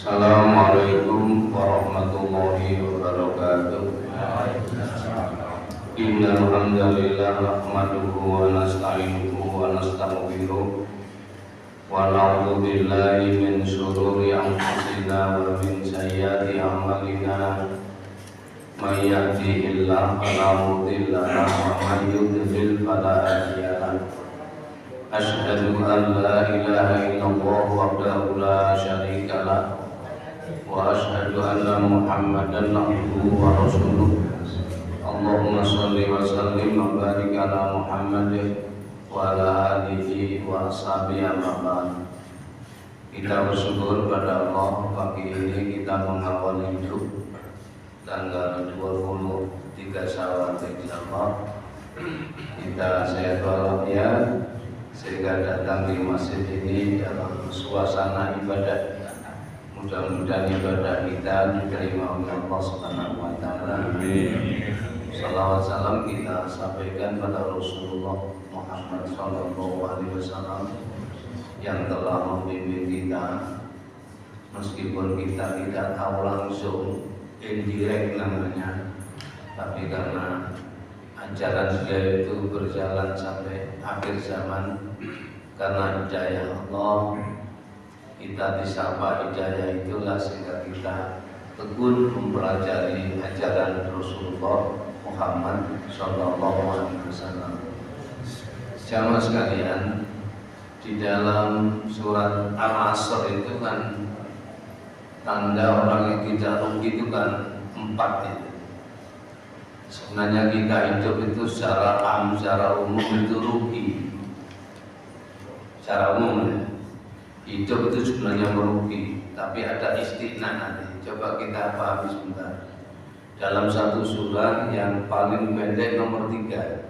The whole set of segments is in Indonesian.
Assalamualaikum warahmatullahi wabarakatuh. Innal hamdalillah nahmaduhu wa nasta'inuhu wa nastaghfiruh wa na'udzu billahi min shururi anfusina wa min sayyiati a'malina. May yahdihillahu fala mudilla lahu wa may yudlil fala hadiya lahu. Asyhadu an la ilaha illallah wahdahu la syarika lahu wa asyhadu anna Muhammadan abduhu wa rasuluh. Allahumma shalli wa sallim wa barik ala Muhammad wa ala alihi wa ashabihi ajmain. Kita bersyukur pada Allah, pagi ini kita mengawali hidup tanggal 23 Syawal insyaallah. Kita sehat walafiat sehingga datang di masjid ini dalam suasana ibadah. Mudah-mudahan ibadah kita diterima oleh Allah Subhanahu wa taala. Amin. Salawat salam kita sampaikan pada Rasulullah Muhammad sallallahu alaihi wasallam yang telah membimbing kita, meskipun kita tidak tahu langsung, indirect namanya, tapi karena ajaran beliau itu berjalan sampai akhir zaman, karena hidayah Allah kita disapa hidayah itulah, sehingga kita tekun mempelajari ajaran Rasulullah Muhammad sallallahu alaihi wasallam. Jamaah sekalian, di dalam surat Al-Asr itu kan tanda orang yang tidak rugi itu kan 4 itu. Sebenarnya kita hidup itu secara umum itu rugi. Secara umum ya. Hidup itu sebenarnya merugi, tapi ada istiqna nanti. Coba kita pahami sebentar. Dalam satu surat yang paling pendek nomor 3,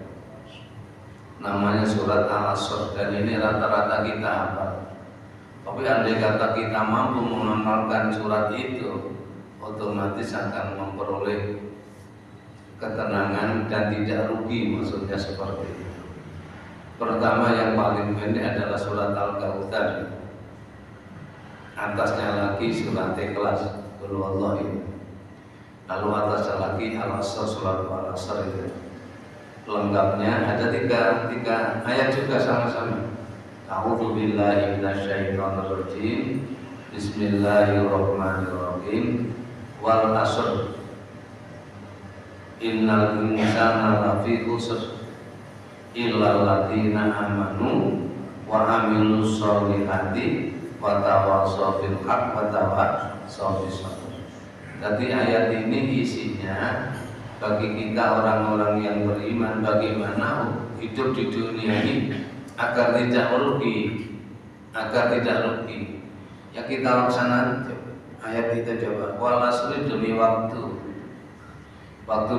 namanya surat Al-Asr, dan ini rata-rata kita hafal. Tapi andai kata kita mampu mengamalkan surat itu, otomatis akan memperoleh ketenangan dan tidak rugi, maksudnya seperti itu. Pertama yang paling pendek adalah surat Al-Kautsar. Atasnya lagi surat Ikhlas, Qul huwallahu ahad. Lalu atasnya lagi Al-Asr, surat Al-Asr itu. Lengkapnya ada tiga ayat juga sama-sama. A'udzu billahi minasyaitonir rajim. Bismillahirrahmanirrahim. Wal 'asr. Innal insana lafi khusr illal ladzina amanu wa 'amilus sholihati wa tawassaw bil haqq wa tawassaw bis sabr. Jadi ayat ini isinya bagi kita orang-orang yang beriman, bagaimana hidup di dunia ini agar tidak rugi, ya kita laksanakan. Ayat kita coba, wal asri, demi waktu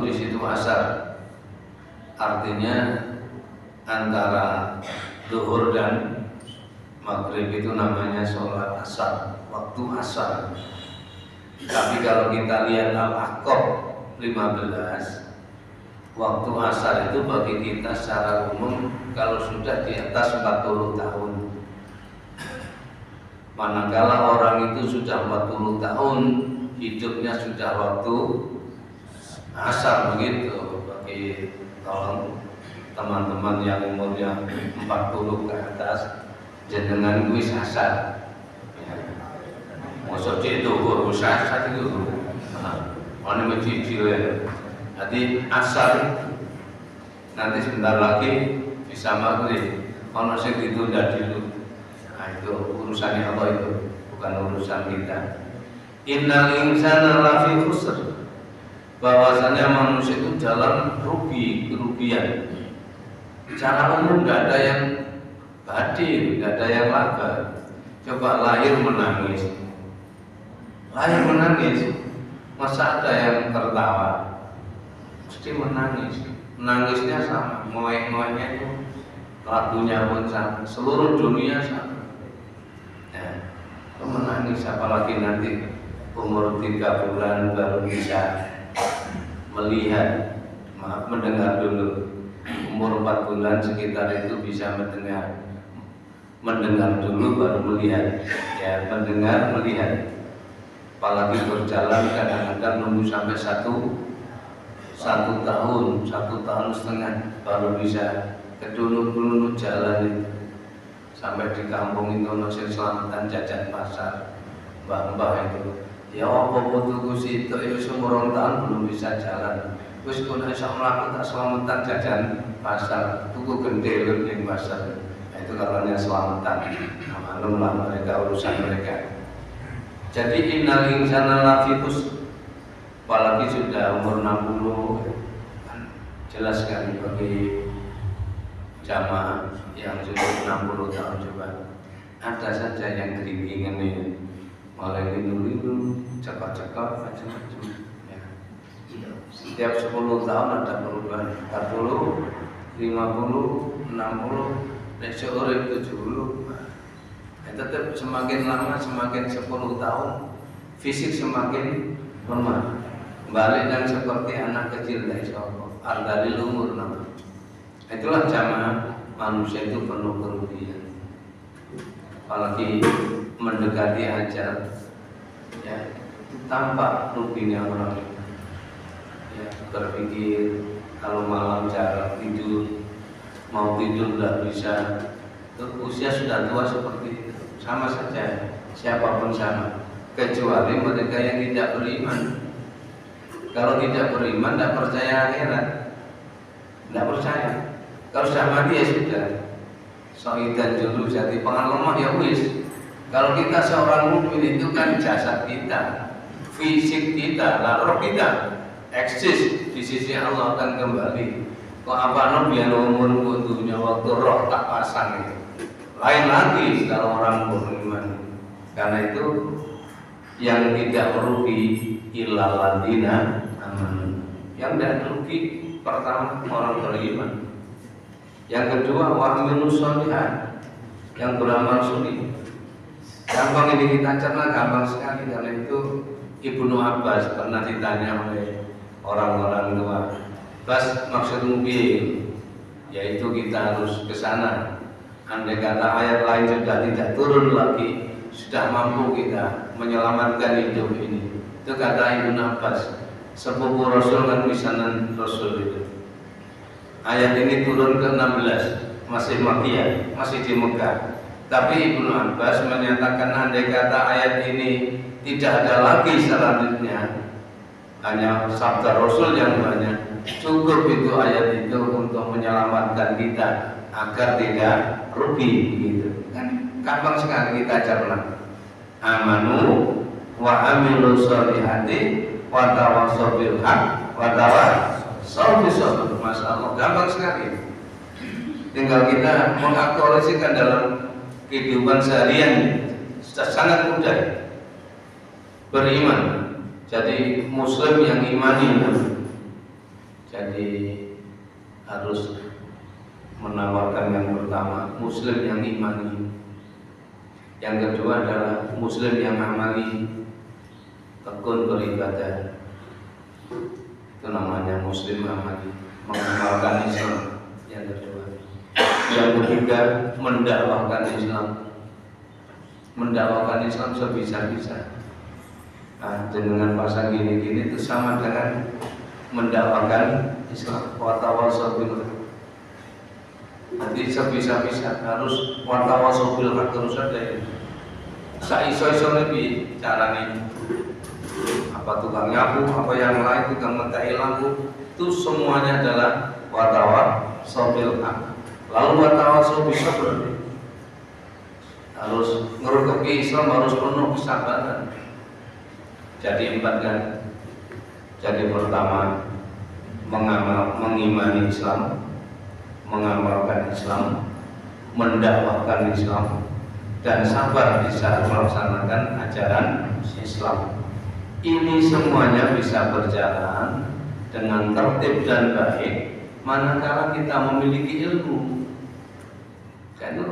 di situ asar, artinya antara zuhur dan maghrib itu namanya sholat asar, waktu asar. Tapi kalau kita lihat Al-Ahqaf 15, waktu asar itu bagi kita secara umum kalau sudah di atas 40 tahun. Manakala orang itu sudah 40 tahun, hidupnya sudah waktu asar, begitu. Bagi tolong teman-teman yang umurnya 40 ke atas, jenengan wis asar. Masa itu urus asar itu. Mana mencicil ya. Jadi asar nanti sebentar lagi bisa maghrib. Ono sing ditunda dulu. Nah itu urusannya Allah, itu bukan urusan kita. Innal insana lafi khusr. Bahwasanya manusia itu dalam kerugian. Secara umum nggak ada yang badil, nggak ada yang laba. Coba lahir menangis, masa ada yang tertawa? Mesti menangis. Menangisnya sama, ngoek-ngoeknya itu lagunya pun sama, seluruh dunia sama. Ya, menangis, apalagi nanti umur 3 bulan baru bisa melihat, mendengar dulu. Umur 4 bulan sekitar itu bisa mendengar dulu baru melihat. Ya, mendengar, melihat. apalagi berjalan kadang-kadang nunggu sampai satu tahun setengah baru bisa kedunuk-dunuk jalan itu. Sampai di kampung itu masih selamatan jajan pasar, mbah-mbah itu. Ya apa tuku situ itu seumur tahun belum bisa jalan. Wis kok iso mlaku tak selamatan jajan pasar, tuku gendel ning pasar. Nah, itu katanya selamatan. Maklumlah mereka urusan mereka. Jadi innal insana lafi khusr, apalagi sudah umur 60 jelas sekali bagi jamaah yang sudah 60 tahun coba. Ada saja yang keringingan ini, mulai lindu-lindu, cekak-cekak, macam-macam. Ya. Setiap 10 tahun ada perubahan, 40, 50, 60, besok urip 70. Tetap semakin lama semakin 10 tahun fisik semakin lemah, balik dan seperti anak kecil dari sokok dari umur nama. Itulah jamaah manusia itu penuh kerugian, apalagi mendekati ajal ya, tampak ruginya orang ya, berpikir kalau malam jarang tidur, mau tidur tidak bisa, usia sudah tua seperti itu. Sama saja, siapapun sama, kecuali mereka yang tidak beriman. Kalau tidak beriman, tidak percaya akhirat, tidak percaya. Kalau sudah mati ya sudah, soidan dulu jadi pengen lemah ya wis. Kalau kita seorang mukmin itu kan jasad kita, fisik kita, roh kita eksis di sisi Allah akan kembali. Kok apa biar umur butuhnya waktu roh tak pasang itu. Lain lagi kalau orang beriman. Karena itu yang tidak merugi illal ladina aman. Yang tidak merugi pertama orang beriman. Yang kedua wa amilus sholihat, yang beramal soleh. Gampang ini kita cerna, gampang sekali. Karena itu Ibnu Abbas pernah ditanya oleh orang-orang tua, "Bas maksudmu piye?" Yaitu kita harus ke sana. Andai kata ayat lain sudah tidak turun lagi, sudah mampu kita menyelamatkan hidup ini. Itu kata Ibnu Abbas, sepupu Rasul kan misanan Rasul itu. Ayat ini turun ke 16, masih Makkiyah, masih di Mekah. Tapi Ibnu Abbas menyatakan andai kata ayat ini tidak ada lagi selanjutnya, hanya sabda Rasul yang banyak, cukup itu ayat itu untuk menyelamatkan kita agar tidak rugi gitu. Kan gampang sekali kita cerna. Amanu wa amilu sholihati wa tawassaw bil haq wa tawassaw bis sabr. Masyaallah, gampang sekali. Tinggal kita mengaktualisasikan dalam kehidupan seharian, sudah sangat mudah. Beriman, jadi muslim yang imani. Jadi harus menawarkan yang pertama, muslim yang imani. Yang kedua adalah muslim yang amali, tekun beribadah. Itu namanya muslim amali, mengamalkan Islam. Yang kedua. Yang ketiga, mendakwahkan Islam. Mendakwahkan Islam sebisa-bisa. Nah, dengan pasang gini-gini itu sama dengan mendakwahkan Islam. Wa tawassaw bil haq. Nanti sebisa-bisa harus watawassaw bil haq terus ada ya. Saiso-iso lebih caranya. Apa tukang nyapu, apa yang lain, tukang mentai lampu, itu semuanya adalah watawassaw bil haq. Lalu watawassaw bis sabr. Harus ngerukui Islam, harus penuh kesabaran. Jadi 4 kan. Jadi pertama mengimani Islam, mengamalkan Islam, mendakwahkan Islam, dan sabar bisa melaksanakan ajaran Islam. Ini semuanya bisa berjalan dengan tertib dan baik manakala kita memiliki ilmu. Karena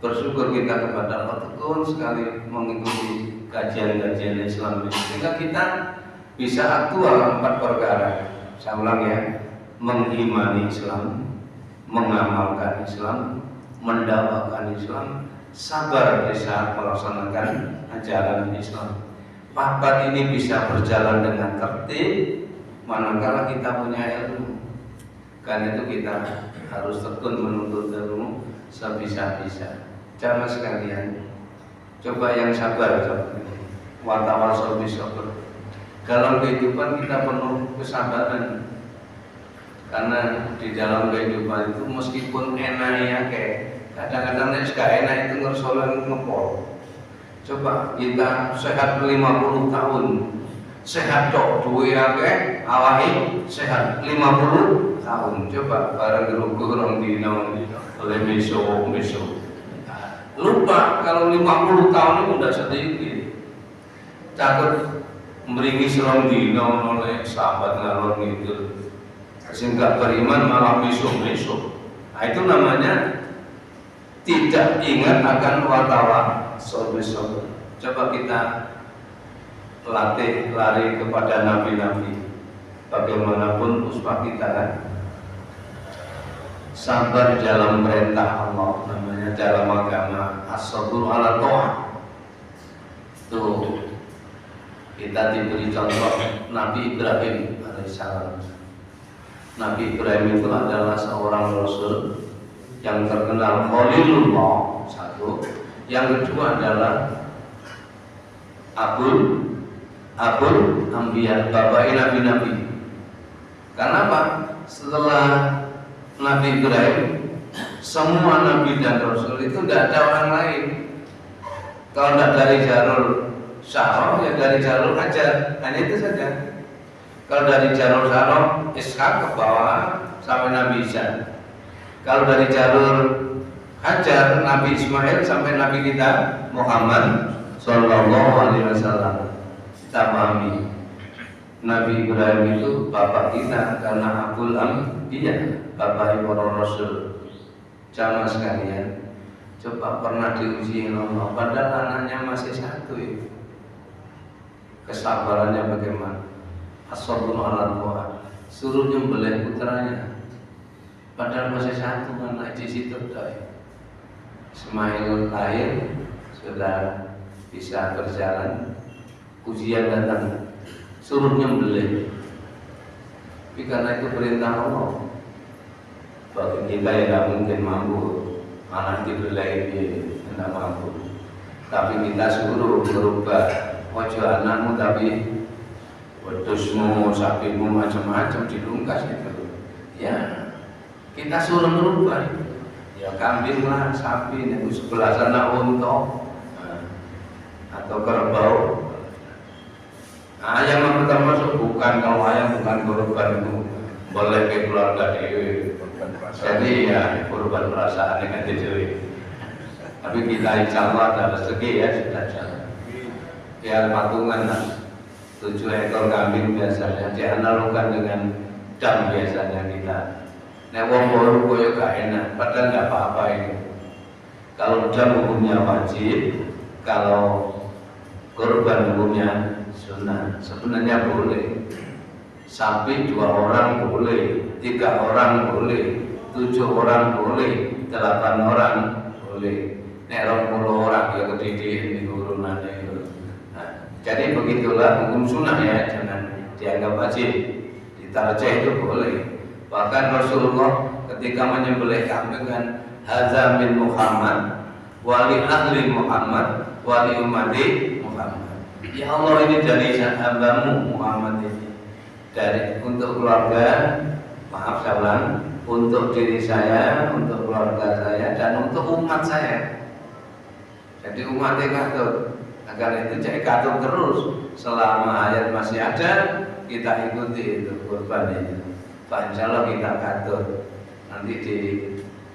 bersyukur kita kepada Allah, tekun sekali mengikuti kajian-kajian Islam ini, sehingga kita bisa aktual 4 perkara. Saya ulang ya, mengimani Islam, mengamalkan Islam, mendakwahkan Islam, sabar di saat melaksanakan ajaran Islam. papat ini bisa berjalan dengan tertib manakala kita punya ilmu. Karena itu kita harus tekun menuntut ilmu sebisa-bisa. Jamaah sekalian, coba yang sabar, watawal sobi sabar. Dalam kehidupan kita penuh kesabaran. Karena di dalam kehidupan itu meskipun enaknya kadang-kadang gak enak itu ngersolan ngepol. Coba kita sehat 50 tahun, sehat tok duwe akeh, awake sehat 50 tahun. Coba bareng gerugu rong dino oleh besok. Lupa kalau 50 tahun itu udah sedikit. Takut meringis rong dino oleh sahabat ngalor gitu. Sehingga beriman malah besok. Nah, itu namanya tidak ingat akan watawa sobi-sobi. Coba kita latih lari kepada nabi-nabi. Bagaimanapun uswah kita kan. Sabar dalam perintah Allah, namanya dalam agama as-sabru ala ta'ah. Tuh kita diberi contoh Nabi Ibrahim alaihissalam. Nabi Ibrahim itu adalah seorang rasul yang terkenal Khalilullah, satu. Yang kedua adalah Abul Anbiya, bapak nabi-nabi. Karena apa? Setelah Nabi Ibrahim, semua nabi dan rasul itu tidak ada orang lain. Kalau tidak dari jalur Syarah, ya dari jalur Hajar, hanya itu saja. Kalau dari jalur Syarah, Ishak ke bawah sampai Nabi Isa. Kalau dari jalur Hajar, Nabi Ismail sampai Nabi kita Muhammad Sallallahu Alaihi Wasallam. Kita pahami Nabi Ibrahim itu bapak kita karena Abul Anbiya, bapak ibu Rasul. Jamaah sekalian, coba pernah diuji Allah, padahal anaknya masih satu itu. Kesabarannya bagaimana? As-sabrun ala ta'ah, suruh nyembelih putranya, padahal masih satu anak di situ. Ismail lahir sudah bisa berjalan, ujian datang, suruh nyembelih. Tapi karena itu perintah Allah, bagi kita yang tidak mungkin mampu, anak dibelai dia tidak mampu. Tapi kita suruh berubah. Ojo anakmu tapi wedusmu, sapimu macam-macam dilungkas itu. Ya, kita suruh merubah. Ya kambing lah, sapi, itu sebelah sana unta atau kerbau. Ayam yang pertama masuk bukan, kalau ayam bukan korban itu boleh ke keluarga dewi. Jadi ya korban perasaan dengan dewi. Tapi kita insya Allah ada rezeki ya sudah jalan. Ya patungan lah, 7 ekor kambing biasanya dianalogkan dengan dam biasanya kita. Nek wong baru koyo gak enak, padahal nggak apa-apa ini. Kalau dam hukumnya wajib, kalau korban hukumnya sunnah. Sebenarnya boleh. Sapi 2 orang boleh, 3 orang boleh, 7 orang boleh, 8 orang boleh. Nek 20 orang ya kedidik ini turunannya itu. Jadi begitulah hukum sunnah ya, jangan dianggap wajib. Ditarjih itu boleh. Bahkan Rasulullah ketika menyembelih kambing kan, hadza min Muhammad, wali ahli Muhammad, wali ummati Muhammad. Ya Allah, ini dari hambamu Muhammad ini, dari untuk keluarga, maaf salam, untuk diri saya, untuk keluarga saya, dan untuk umat saya. Jadi umatnya katut. Agar itu jadi katut terus selama ayat masih ada, kita ikuti itu kurban itu. Pak insya Allah kita katut. Nanti di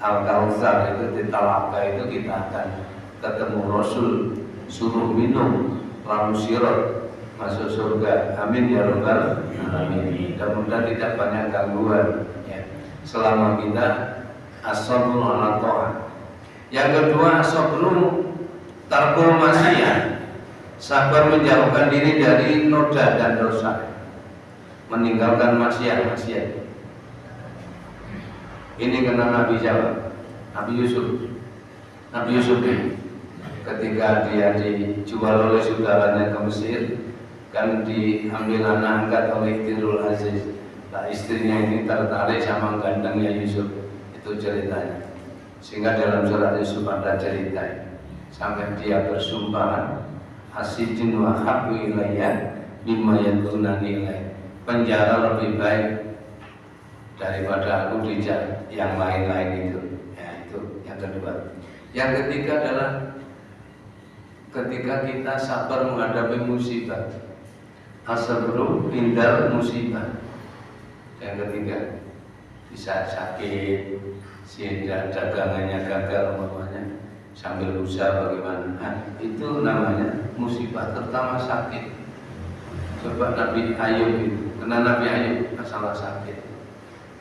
Al-Kautsar itu di Talaka itu kita akan ketemu Rasul, suruh minum lalu sirat masuk surga. Amin ya rabbal alamin. Mudah-mudahan tidak banyak gangguan ya. Selama kita as-sabru ala ta'ah. Yang kedua as-sabru tarkul maksiyah. Sabar menjauhkan diri dari noda dan dosa, meninggalkan maksiat. Ini kena Nabi siapa? Nabi Yusuf ini. ketika dia dijual oleh saudaranya ke Mesir, kan diambil anak angkat oleh Tirul Aziz. Nah, istrinya ini tertarik sama gantengnya Yusuf, itu ceritanya. Sehingga dalam surat Yusuf ada cerita sampai dia bersumpah, asyidun wa habbu ilayya mimma yadunani ilaih. Penjara lebih baik daripada aku dijak yang lain-lain itu. Ya, itu yang kedua. Yang ketiga adalah ketika kita sabar menghadapi musibah. As-sabru indal musibah. Yang ketiga, bisa sakit, sehingga dagangannya gagal umpamanya, sambil usaha bagaimana. Nah, itu namanya musibah, terutama sakit. Coba Nabi Ayub itu, karena Nabi Ayub masalah sakit.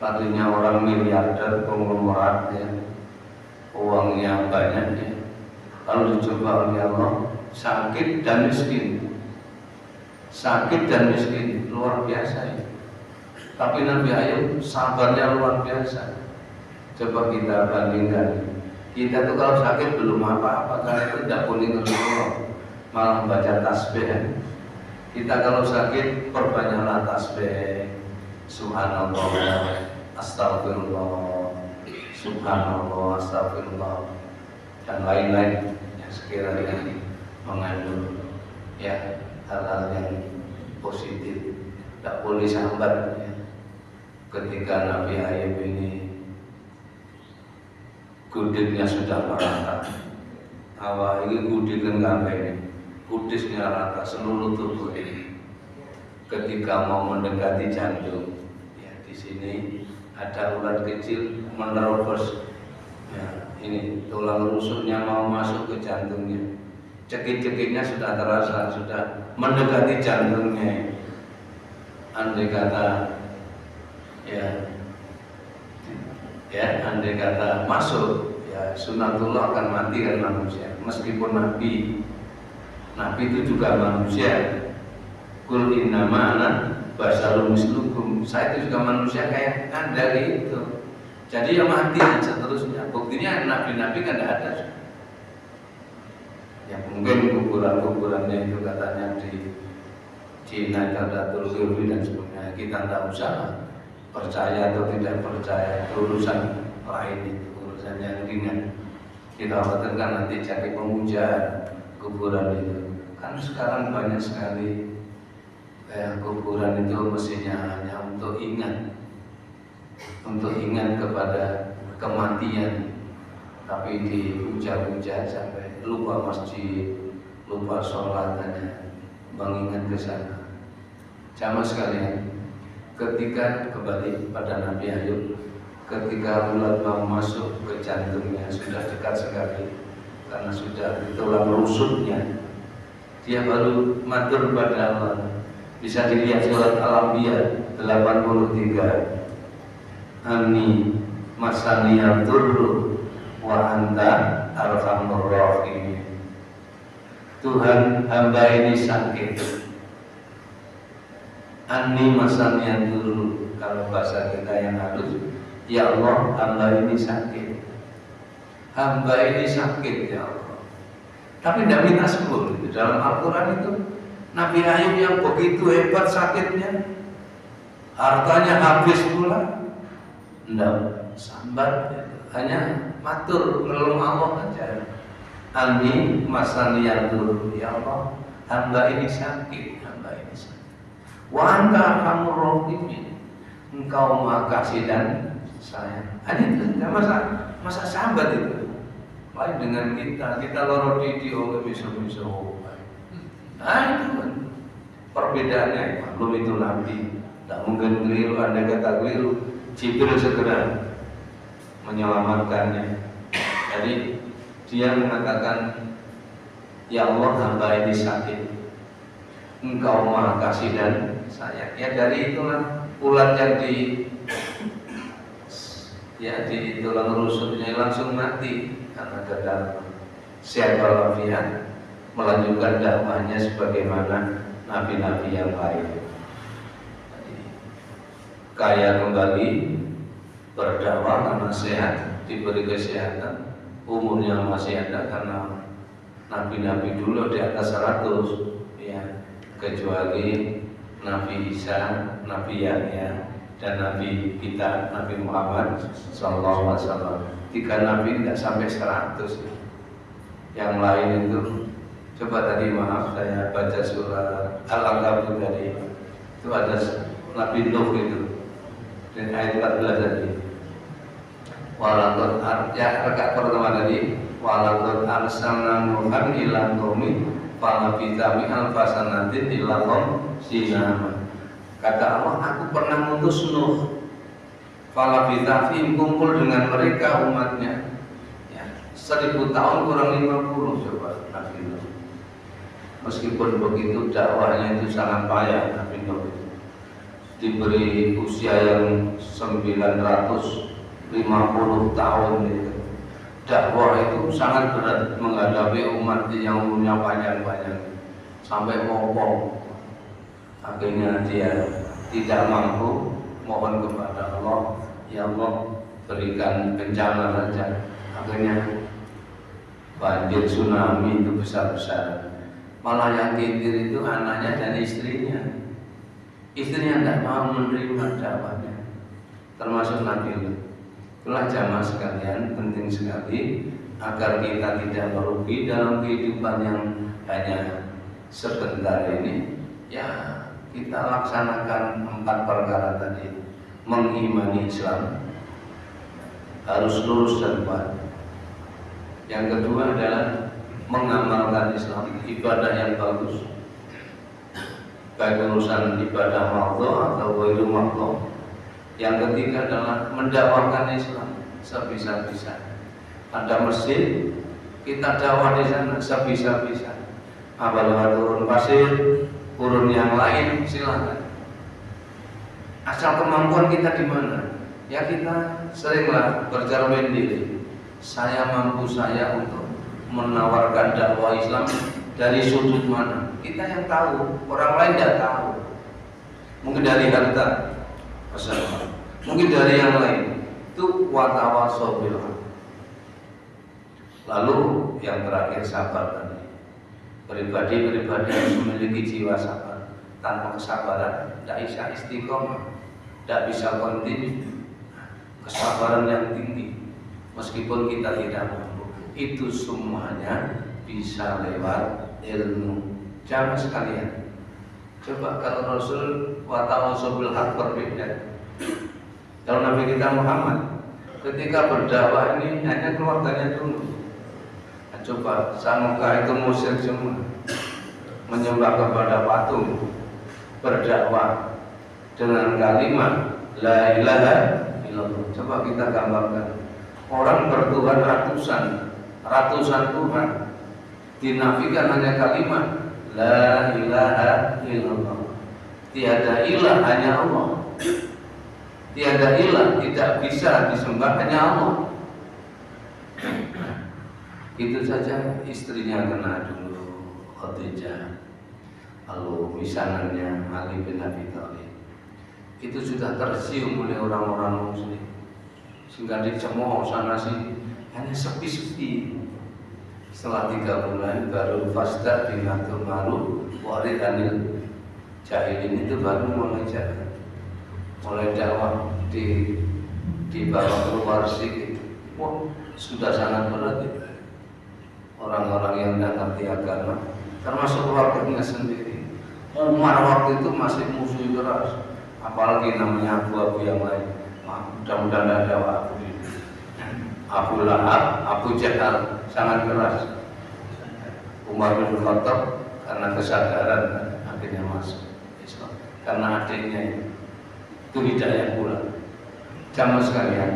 Tadinya orang miliarder, konglomerat ya, uangnya banyak ya. Lalu dicoba oleh Allah, sakit dan miskin. Sakit dan miskin, luar biasa ya. Tapi Nabi Ayub sabarnya luar biasa. Coba kita bandingkan. Kita tuh kalau sakit belum apa-apa, karena itu tidak boleh ngeluh, malah baca tasbih ya. Kita kalau sakit perbanyaklah tasbih, subhanallah, astagfirullah, subhanallah, astagfirullah, dan lain-lain yang sekiranya mengandung ya hal-hal yang positif. Tidak boleh sambat ya. Ketika Nabi Ayub ini kudisnya sudah merata, awal ini kudisnya nggak ini, kudisnya rata seluruh tubuh ini. Ketika mau mendekati jantung, ya di sini ada ular kecil menerobos, ya ini tulang rusuknya mau masuk ke jantungnya, cekik-cekiknya sudah terasa, sudah mendekati jantungnya. Andai kata andai kata masuk, ya sunatullah akan mati kan manusia. Meskipun Nabi itu juga manusia. Kul innama ana basarun mislukum. Saya itu juga manusia kayak Anda gitu. Jadi ya mati dan seterusnya. Buktinya nabi-nabi kan tidak ada. Ya mungkin kuburan-kuburannya itu katanya di Cina, Datul Ghurbi dan sebagainya. Kita tidak usah percaya atau tidak percaya, itu urusan lain, itu urusan yang ringan. Kita khawatirkan nanti jadi pemujaan kuburan itu. Kan sekarang banyak sekali kuburan itu mestinya hanya untuk ingat kepada kematian, tapi dipuja-puja sampai lupa masjid, lupa sholat, hanya mengingat ke sana. Jamaah sekalian, ketika kembali pada Nabi Ayub, ketika ulat mau masuk ke jantungnya sudah dekat sekali, karena sudah di tulang rusuknya, dia baru matur pada Allah. Bisa dilihat surat Al-Anbiya 83. Ani masaniyad durru wa anta arhamur rahimin. Tuhan, hamba ini sakit. Ani masaniyad durru, kalau bahasa kita yang halus, ya Allah, hamba ini sakit. Hamba ini sakit ya Allah. Tapi tidak minta sembuh. Dalam Al-Quran itu Nabi Ayub yang begitu hebat sakitnya, hartanya habis pula, tidak sambat, hanya matur ngelum Allah aja. Ani masaniyad durru, ya Allah, hamba ini sakit, hamba ini sakit. Wa anta arhamur rahimin, engkau maha kasih dan sayang. Hanya itu, tidak masa sambat itu. Lain dengan kita loro didi oleh miso-miso. Nah itu kan perbedaannya. Belum itu Nabi, tak mungkin keliru. Anda kata keliru, Jibril segera menyelamatkannya. Jadi dia mengatakan, ya Allah, hamba ini sakit, engkau maha kasih dan sayang. Ya dari itulah ulat yang di tulang rusuknya langsung mati karena gagal sehat walafiat melanjutkan dakwahnya sebagaimana nabi-nabi yang lain. Kaya kembali berdakwah karena sehat, diberi kesehatan, umurnya masih ada karena nabi-nabi dulu di atas 100 ya, kecuali Nabi Isa, Nabi Yahya, dan Nabi kita Nabi Muhammad SAW. 3 nabi tidak sampai 100. Yang lain itu coba tadi maaf saya baca surat Al-Ankabut tadi itu ada Nabi Nuh itu dan ayat 14 tadi. Walaqad ya rakaat pertama tadi walaqad arsalna nuhan ila qaumi falabitha alfasanatin illa sinama. Kata Allah, aku pernah mengutus Nuh falabitha kumpul dengan mereka umatnya ya, 1000 tahun kurang 50. Coba Nabi Nuh. Meskipun begitu dakwahnya itu sangat payah. Nabi Nuh itu diberi usia yang 950 tahun itu. Dakwah itu sangat berat menghadapi umat yang umurnya panjang-panjang sampai mopong. Akhirnya dia tidak mampu, mohon kepada Allah, ya Allah berikan bencana saja. Akhirnya banjir tsunami itu besar-besar. Malah yang kintir itu anaknya dan istrinya. Istrinya tidak mau menerima dakwahnya, termasuk Nabi Nuh. Itulah jamaah sekalian, penting sekali agar kita tidak merugi dalam kehidupan yang hanya sebentar ini. Ya, kita laksanakan 4 perkara tadi. Mengimani Islam harus lurus dan kuat. Yang kedua adalah mengamalkan Islam, ibadah yang bagus, baik urusan ibadah makhluk atau ghairu makhluk. Yang ketiga adalah mendakwahkan Islam sebisa-bisa. Ada masjid, kita dakwah di sana sebisa-bisa. Apabila turun pasir, turun yang lain, silakan. Asal kemampuan kita di mana? Ya kita seringlah bercermin diri. Saya mampu saya untuk menawarkan dakwah Islam dari sudut mana? Kita yang tahu, orang lain tidak tahu. Mungkin dari harta, mungkin dari yang lain. Itu watawasau bil haq. Lalu yang terakhir sabar tadi. Pribadi-pribadi yang memiliki jiwa sabar. Tanpa kesabaran tidak bisa istiqomah, tidak bisa kontinu. Kesabaran yang tinggi, meskipun kita tidak mampu, itu semuanya bisa lewat ilmu. Jangan sekalian. Coba kalau Rasul watawasau bil haq berbeda. Kalau Nabi kita Muhammad ketika berdakwah ini hanya keluarganya dulu. Nah, coba Samuka itu musyrik semua, menyembah kepada patung, berdakwah dengan kalimat la ilaha illallah. Coba kita gambarkan orang bertuhan ratusan Tuhan, dinafikan hanya kalimat la ilaha illallah. Tiada ilah, hanya Allah. Tiada ilah, tidak bisa disembah, hanya Allah. Itu saja istrinya kena dulu, Khadijah. Lalu misanannya Ali bin Abi Thalib. Itu sudah tersium oleh orang-orang muslim, sehingga dicemooh sana sini, hanya sepi-sepi. Setelah 3 bulan baru fasda binatul ma'ruf warid anil jahilin, itu baru mulai jalan. Mulai dakwah di bawah keluar sedikit. Wah, sudah sangat berat itu. Orang-orang yang tidak ngerti agama, termasuk keluarganya sendiri. Umar waktu itu masih musuh keras, apalagi namanya abu-abu yang lain. Mudah-mudahan tidak ada abu ini. Abu Lahab, Abu Jahal sangat keras. Umar bin Khattab karena kesadaran akhirnya masuk Islam, karena adiknya itu hidayah pula. Jamaah sekalian,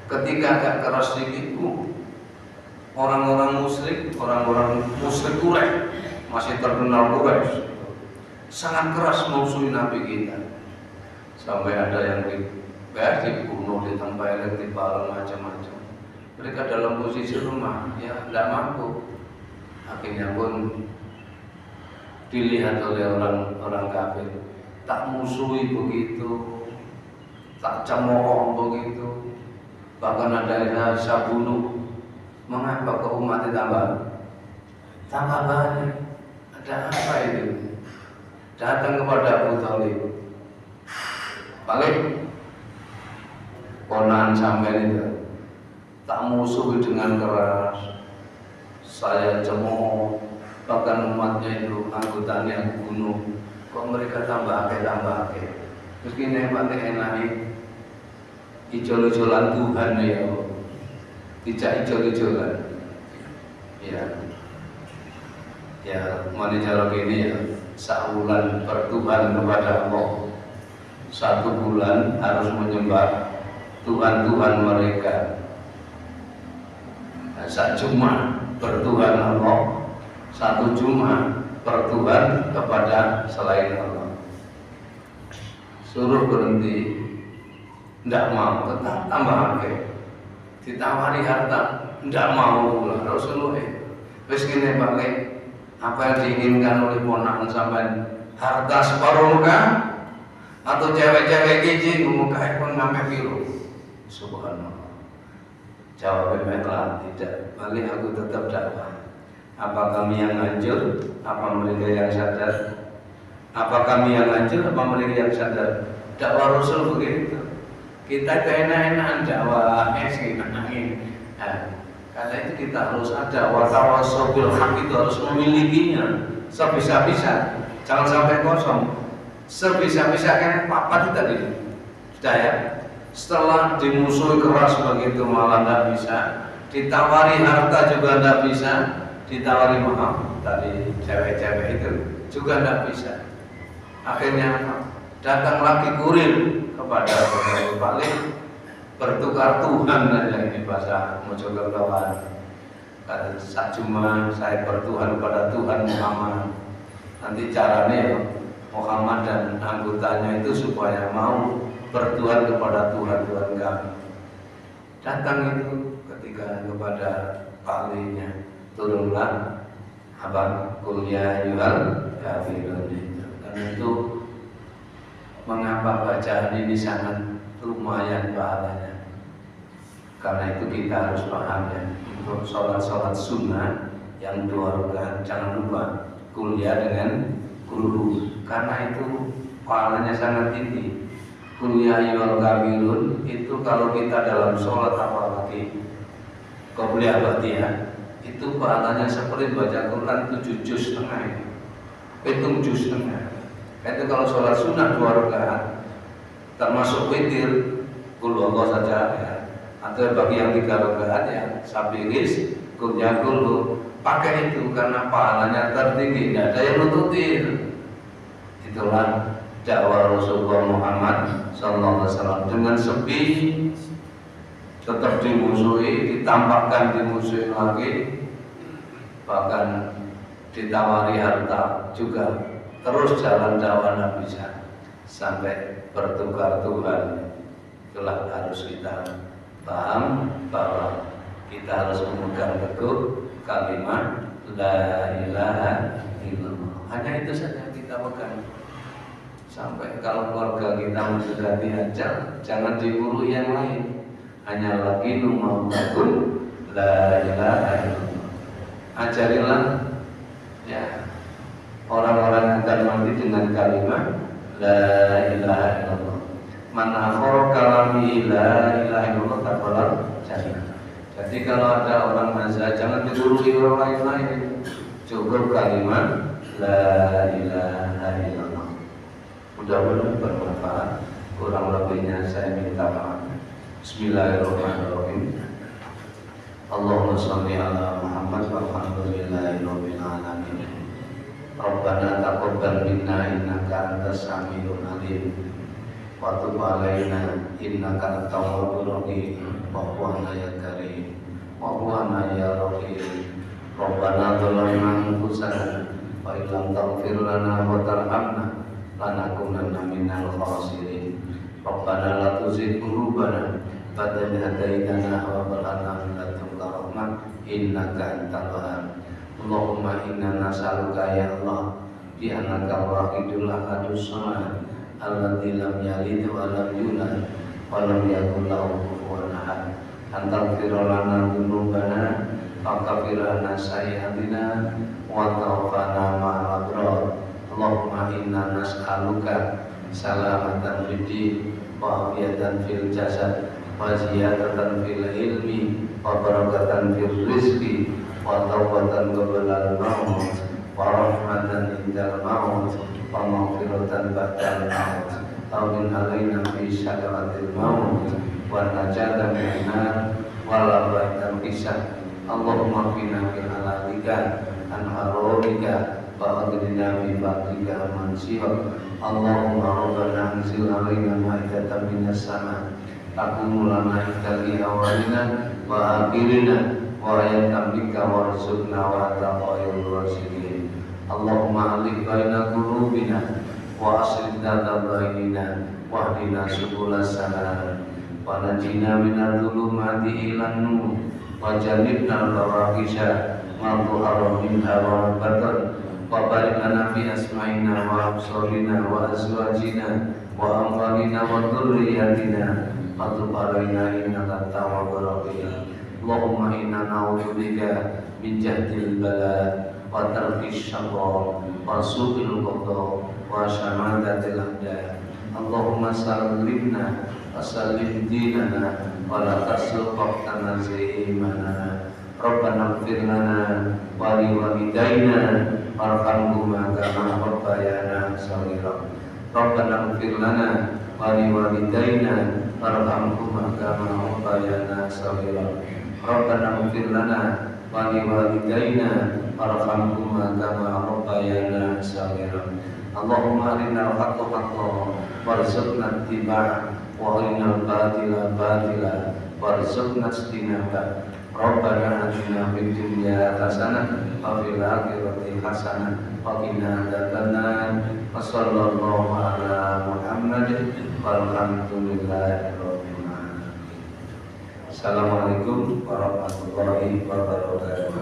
ketika agak keras sedikit, orang-orang musyrik Quraisy, masih terkenal Quraisy, sangat keras musuhi Nabi kita. Sampai ada yang dibunuh, ditempelin, dipalung, macam-macam. Mereka dalam posisi lemah, ya tidak mampu. Akhirnya pun dilihat oleh orang kafir, tak musuhi begitu, tak cemooh begitu, bahkan ada yang saya bunuh. Mengapa kau umat ditambah? tambah banyak. Ada apa itu? Datang kepada Abu Thalib. Balik ponan sampai itu tak musuhi dengan keras. Saya cemooh, bahkan umatnya itu anggotanya aku bunuh. Kok mereka tambah akeh. Terus kini pakai enaknya ijol-ijolan Tuhan ya, tidak ijol-ijolan. Ya, mana cara gini ya, sebulan bertuhan kepada Allah. 1 bulan harus menyembah Tuhan-Tuhan mereka. Sak Jumat bertuhan Allah, 1 Jumat bertuhan kepada selain Allah. Suruh berhenti, tidak mau, tetap tambah akeh. Ditawari harta, tidak mau pula. Rasulullah wis kene balik, apa yang diinginkan oleh ponakan sampean, harta separuh muka atau cewek-cewek kece muka pun ngampe biru. Subhanallah. Jawabnya tidak. Balik aku tetap dakwah. Apa kami yang hancur, apa mereka yang sadar? Apa kami yang hancur, apa mereka yang sadar? Dakwah Rasul begitu. Kita keenak-enakan dakwah karena itu kita harus ada watawasau bil haq, itu harus memilikinya sebisa-bisa. Jangan sampai kosong. Sebisa-bisa kan apa tadi? Sudah ya. Setelah dimusuhi keras begitu malah tidak bisa. Ditawari harta juga tidak bisa. Ditawari maaf tadi cewek-cewek itu juga tidak bisa. Akhirnya datang lagi kurir kepada Rasul balik, bertukar Tuhan aja, ini bahasa Mojokertoan. Kata sak Jumat saya bertuhan pada Tuhan Muhammad. Nanti caranya Muhammad dan anggotanya itu supaya mau bertuhan kepada Tuhan-Tuhan kami. Datang itu ketika kepada palinya turunlah abang kuliah yuhal kafirun. Karena itu mengapa bacaan ini sangat lumayan pahalanya? Karena itu kita harus paham ya, untuk sholat sunnah yang 2 rakaat jangan lupa kuliah dengan guru, karena itu pahalanya sangat tinggi. Kuliah yuhal kafirun itu kalau kita dalam sholat apalagi qobliyah ba'diyah itu pahalanya seperti baca Quran 7 juz setengah, hitung juz setengah. Itu kalau sholat sunnah 2 rakaat termasuk witir kul Allah saja ya, atau bagi yang 3 rakaat ya sabiris kul yakul pakai itu karena pahalanya tertinggi, tidak ada yang nututin. Itulah dakwah Rasulullah Muhammad SAW. Dengan sepi tetap dimusuhi, ditampakkan dimusuhi lagi, bahkan ditawari harta juga. Terus jalan dakwah Nabi sampai bertukar Tuhan. Itulah harus kita paham bahwa kita harus memegang teguh kalimat la ilaha illallah. Hanya itu saja kita pegang. Sampai kalau keluarga kita mendekati ajal, jangan diburu yang lain. Hanya lagi mau takut la ilaha illallah. Ajarilah ya orang-orang yang akan mati dengan kalimat la ilaha illallah. Man akhara kalami la ilaha illallah taqabbal jannah. Jadi kalau ada orang nazar jangan digurui orang lain. Cukup kalimat la ilaha illallah. Mudah-mudahan bermanfaat. Kurang lebihnya saya minta maaf. Bismillahirrahmanirrahim. Allahumma shalli ala Muhammad walhamdulillahirabbil alamin. Rabbana taqabbal minna innaka antas samiul alim wa tub alaina innaka antat tawwabur rahim wa qina ya karim wa qina ya rahim. Rabbana zalamna anfusana wa illam taghfir lana wa tarhamna lanakunanna minal khasirin. Rabbana la tuzigh qulubana ba'da idh hadaytana wa hab lana min ladunka rahmah innaka antal wahhab. Allahumma inna nas'aluka ya Allah bi annaka al-wahidul ahadus samad alladzi lam yalid wa lam yulad wa lam yakul lahu kufuwan ahad an taghfir lana dzunubana فاغفر لنا سيئاتنا وتوفنا مع الأبرار اللهم إنا نسألك سلامة في الدين وعافية في الجسد وزيادة في العلم وبركة في الرزق وتوبة قبل الموت ورحمة عند الموت ومغفرة بعد الموت أمن علينا في شجرة الموت والنجاة من النار والبيت الحساب اللهم اكفنا بحلالك عن حرامك وأغننا بفضلك عمن سواك اللهم ربنا أنزل علينا مائدة من السماء تكون لنا عيدا لأولنا وآخرنا وآية منك وارزقنا وأنت خير الرازقين اللهم ألف بين قلوبنا وأصلح ذات بيننا واهدنا سبل السلام ونجنا من الظلمات إلى النور وجنبنا الفواحش ما ظهر منها وما بطن وبارك لنا في أسماعنا وأبصارنا وأزواجنا وأموالنا وذرياتنا وتب علينا إنك التواب الرحيم اللهم إنا نعوذ بك من جهد البلاء وترك الشقاء وسوء القضاء وشماتة الأعداء اللهم سلمنا وسلم ديننا ولا تسلط وقتنا زيمنا ربنا اغفر لنا ولوالدينا وارحمهما كما ربيانا صغيرا ربنا اغفر لنا ولوالدينا وارحمهما كما ربيانا صغيرا ربنا اغفر لنا ولوالدينا وارحمهما كما ربيانا صغيرا اللهم أرنا الحق حقا وارزقنا اتباعه وأرنا الباطل باطلا وارزقنا اجتنابه ربنا آتنا في الدنيا حسنة وفي الآخرة حسنة وقنا عذاب النار وصلى الله على محمد والحمد لله رب العالمين. Assalamualaikum warahmatullahi wabarakatuh.